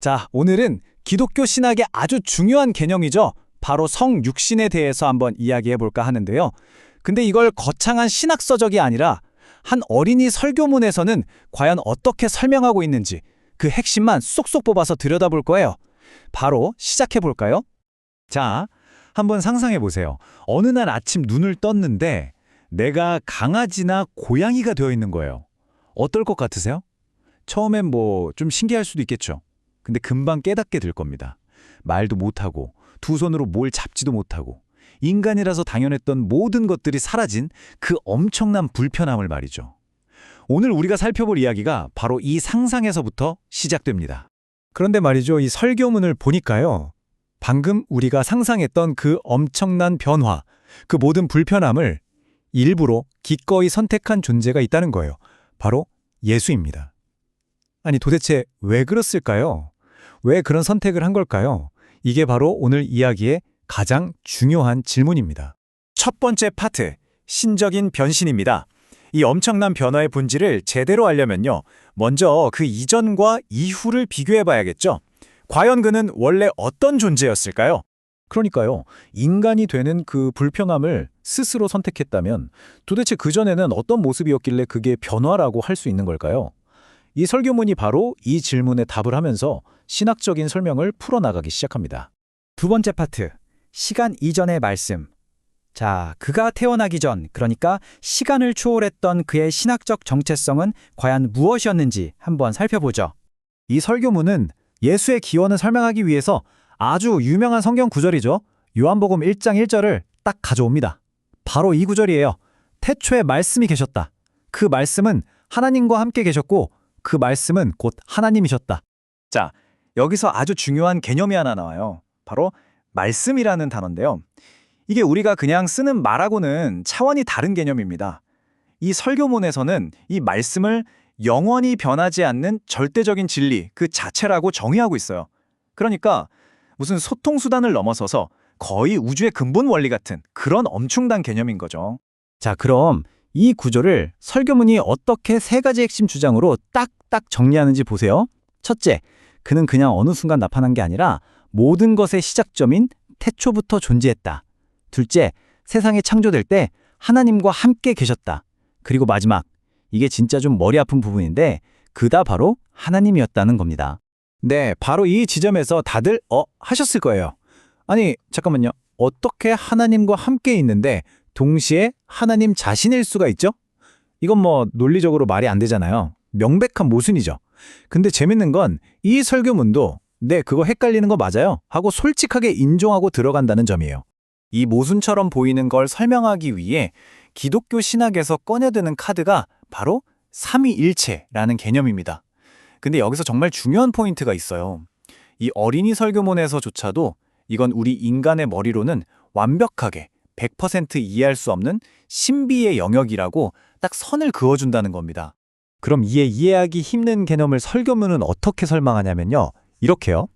자, 오늘은 기독교 신학의 아주 중요한 개념이죠. 바로 성육신에 대해서 한번 이야기해 볼까 하는데요. 근데 이걸 거창한 신학서적이 아니라 한 어린이 설교문에서는 과연 어떻게 설명하고 있는지 그 핵심만 쏙쏙 뽑아서 들여다볼 거예요. 바로 시작해 볼까요? 자, 한번 상상해 보세요. 어느 날 아침 눈을 떴는데 내가 강아지나 고양이가 되어 있는 거예요. 어떨 것 같으세요? 처음엔 뭐 좀 신기할 수도 있겠죠. 근데 금방 깨닫게 될 겁니다. 말도 못하고 두 손으로 뭘 잡지도 못하고 인간이라서 당연했던 모든 것들이 사라진 그 엄청난 불편함을 말이죠. 오늘 우리가 살펴볼 이야기가 바로 이 상상에서부터 시작됩니다. 그런데 말이죠. 이 설교문을 보니까요. 방금 우리가 상상했던 그 엄청난 변화, 그 모든 불편함을 일부러 기꺼이 선택한 존재가 있다는 거예요. 바로 예수입니다. 아니 도대체 왜 그랬을까요? 왜 그런 선택을 한 걸까요? 이게 바로 오늘 이야기의 가장 중요한 질문입니다. 첫 번째 파트, 신적인 변신입니다. 이 엄청난 변화의 본질을 제대로 알려면요. 먼저 그 이전과 이후를 비교해 봐야겠죠. 과연 그는 원래 어떤 존재였을까요? 그러니까요. 인간이 되는 그 불편함을 스스로 선택했다면 도대체 그전에는 어떤 모습이었길래 그게 변화라고 할 수 있는 걸까요? 이 설교문이 바로 이 질문에 답을 하면서 신학적인 설명을 풀어나가기 시작합니다. 두 번째 파트, 시간 이전의 말씀. 자, 그가 태어나기 전, 그러니까 시간을 초월했던 그의 신학적 정체성은 과연 무엇이었는지 한번 살펴보죠. 이 설교문은 예수의 기원을 설명하기 위해서 아주 유명한 성경 구절이죠. 요한복음 1장 1절을 딱 가져옵니다. 바로 이 구절이에요. 태초에 말씀이 계셨다. 그 말씀은 하나님과 함께 계셨고 그 말씀은 곧 하나님이셨다. 자, 여기서 아주 중요한 개념이 하나 나와요. 바로 말씀이라는 단어인데요. 이게 우리가 그냥 쓰는 말하고는 차원이 다른 개념입니다. 이 설교문에서는 이 말씀을 영원히 변하지 않는 절대적인 진리 그 자체라고 정의하고 있어요. 그러니까 무슨 소통수단을 넘어서서 거의 우주의 근본 원리 같은 그런 엄청난 개념인 거죠. 자, 그럼 이 구조를 설교문이 어떻게 세 가지 핵심 주장으로 딱딱 정리하는지 보세요. 첫째, 그는 그냥 어느 순간 나타난 게 아니라 모든 것의 시작점인 태초부터 존재했다. 둘째, 세상이 창조될 때 하나님과 함께 계셨다. 그리고 마지막, 이게 진짜 좀 머리 아픈 부분인데 그다 바로 하나님이었다는 겁니다. 네, 바로 이 지점에서 다들 하셨을 거예요. 아니, 잠깐만요. 어떻게 하나님과 함께 있는데 동시에 하나님 자신일 수가 있죠? 이건 뭐 논리적으로 말이 안 되잖아요. 명백한 모순이죠. 근데 재밌는 건 이 설교문도 네, 그거 헷갈리는 거 맞아요 하고 솔직하게 인정하고 들어간다는 점이에요. 이 모순처럼 보이는 걸 설명하기 위해 기독교 신학에서 꺼내드는 카드가 바로 삼위일체라는 개념입니다. 근데 여기서 정말 중요한 포인트가 있어요. 이 어린이 설교문에서조차도 이건 우리 인간의 머리로는 완벽하게 100% 이해할 수 없는 신비의 영역이라고 딱 선을 그어준다는 겁니다. 그럼 이해하기 힘든 개념을 설교문은 어떻게 설명하냐면요. 이렇게요.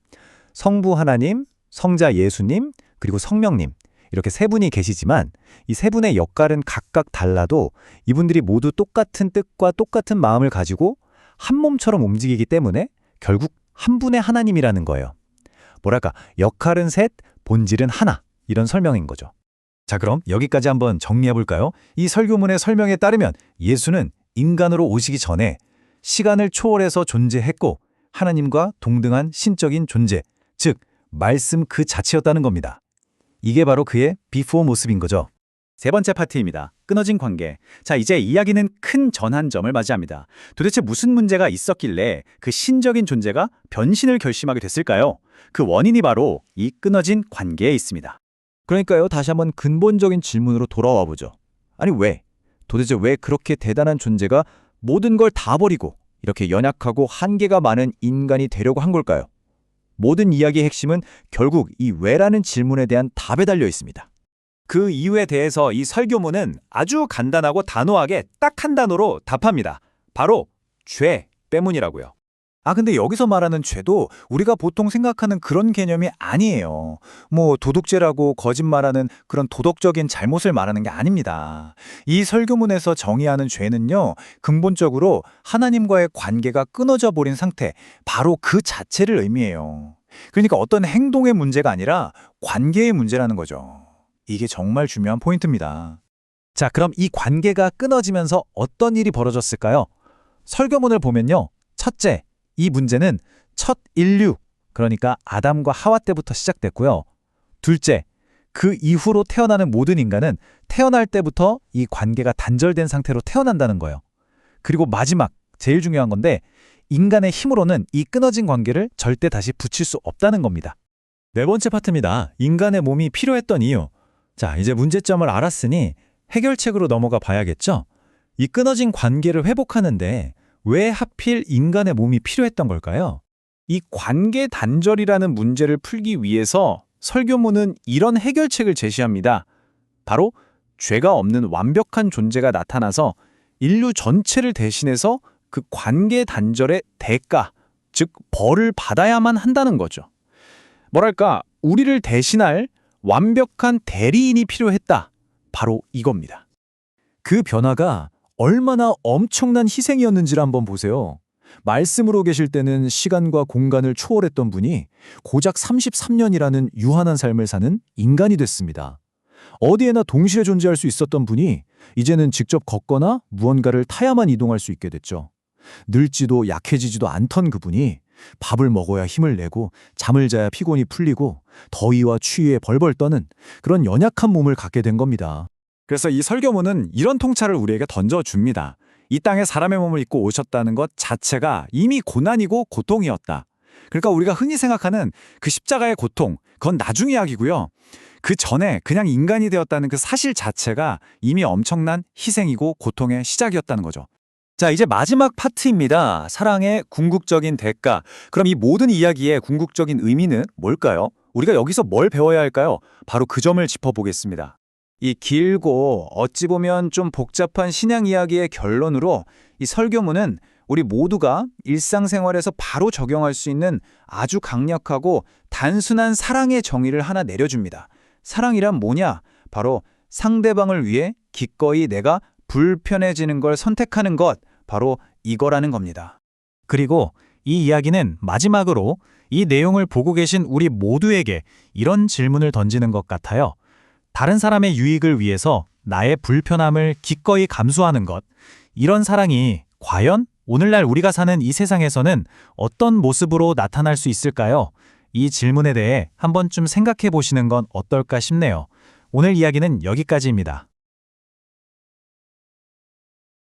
성부 하나님, 성자 예수님, 그리고 성령님 이렇게 세 분이 계시지만 이 세 분의 역할은 각각 달라도 이분들이 모두 똑같은 뜻과 똑같은 마음을 가지고 한 몸처럼 움직이기 때문에 결국 한 분의 하나님이라는 거예요. 뭐랄까, 역할은 셋, 본질은 하나 이런 설명인 거죠. 자, 그럼 여기까지 한번 정리해 볼까요? 이 설교문의 설명에 따르면 예수는 인간으로 오시기 전에 시간을 초월해서 존재했고 하나님과 동등한 신적인 존재, 즉 말씀 그 자체였다는 겁니다. 이게 바로 그의 비포 모습인 거죠. 세 번째 파트입니다. 끊어진 관계. 자, 이제 이야기는 큰 전환점을 맞이합니다. 도대체 무슨 문제가 있었길래 그 신적인 존재가 변신을 결심하게 됐을까요? 그 원인이 바로 이 끊어진 관계에 있습니다. 그러니까요, 다시 한번 근본적인 질문으로 돌아와 보죠. 아니 도대체 왜 그렇게 대단한 존재가 모든 걸 다 버리고 이렇게 연약하고 한계가 많은 인간이 되려고 한 걸까요? 모든 이야기의 핵심은 결국 이 왜라는 질문에 대한 답에 달려 있습니다. 그 이유에 대해서 이 설교문은 아주 간단하고 단호하게 딱 한 단어로 답합니다. 바로 죄 때문이라고요. 근데 여기서 말하는 죄도 우리가 보통 생각하는 그런 개념이 아니에요. 뭐 도둑죄라고 거짓말하는 그런 도덕적인 잘못을 말하는 게 아닙니다. 이 설교문에서 정의하는 죄는요, 근본적으로 하나님과의 관계가 끊어져 버린 상태, 바로 그 자체를 의미해요. 그러니까 어떤 행동의 문제가 아니라 관계의 문제라는 거죠. 이게 정말 중요한 포인트입니다. 자, 그럼 이 관계가 끊어지면서 어떤 일이 벌어졌을까요? 설교문을 보면요. 첫째, 이 문제는 첫 인류, 그러니까 아담과 하와 때부터 시작됐고요. 둘째, 그 이후로 태어나는 모든 인간은 태어날 때부터 이 관계가 단절된 상태로 태어난다는 거예요. 그리고 마지막, 제일 중요한 건데 인간의 힘으로는 이 끊어진 관계를 절대 다시 붙일 수 없다는 겁니다. 네 번째 파트입니다. 인간의 몸이 필요했던 이유. 자, 이제 문제점을 알았으니 해결책으로 넘어가 봐야겠죠? 이 끊어진 관계를 회복하는데 왜 하필 인간의 몸이 필요했던 걸까요? 이 관계 단절이라는 문제를 풀기 위해서 설교문은 이런 해결책을 제시합니다. 바로 죄가 없는 완벽한 존재가 나타나서 인류 전체를 대신해서 그 관계 단절의 대가, 즉 벌을 받아야만 한다는 거죠. 뭐랄까, 우리를 대신할 완벽한 대리인이 필요했다. 바로 이겁니다. 그 변화가 얼마나 엄청난 희생이었는지를 한번 보세요. 말씀으로 계실 때는 시간과 공간을 초월했던 분이 고작 33년이라는 유한한 삶을 사는 인간이 됐습니다. 어디에나 동시에 존재할 수 있었던 분이 이제는 직접 걷거나 무언가를 타야만 이동할 수 있게 됐죠. 늙지도 약해지지도 않던 그분이 밥을 먹어야 힘을 내고 잠을 자야 피곤이 풀리고 더위와 추위에 벌벌 떠는 그런 연약한 몸을 갖게 된 겁니다. 그래서 이 설교문은 이런 통찰을 우리에게 던져줍니다. 이 땅에 사람의 몸을 입고 오셨다는 것 자체가 이미 고난이고 고통이었다. 그러니까 우리가 흔히 생각하는 그 십자가의 고통, 그건 나중 이야기고요. 그 전에 그냥 인간이 되었다는 그 사실 자체가 이미 엄청난 희생이고 고통의 시작이었다는 거죠. 자, 이제 마지막 파트입니다. 사랑의 궁극적인 대가. 그럼 이 모든 이야기의 궁극적인 의미는 뭘까요? 우리가 여기서 뭘 배워야 할까요? 바로 그 점을 짚어보겠습니다. 이 길고 어찌 보면 좀 복잡한 신앙 이야기의 결론으로 이 설교문은 우리 모두가 일상생활에서 바로 적용할 수 있는 아주 강력하고 단순한 사랑의 정의를 하나 내려줍니다. 사랑이란 뭐냐? 바로 상대방을 위해 기꺼이 내가 불편해지는 걸 선택하는 것, 바로 이거라는 겁니다. 그리고 이 이야기는 마지막으로 이 내용을 보고 계신 우리 모두에게 이런 질문을 던지는 것 같아요. 다른 사람의 유익을 위해서 나의 불편함을 기꺼이 감수하는 것, 이런 사랑이 과연 오늘날 우리가 사는 이 세상에서는 어떤 모습으로 나타날 수 있을까요? 이 질문에 대해 한 번쯤 생각해 보시는 건 어떨까 싶네요. 오늘 이야기는 여기까지입니다.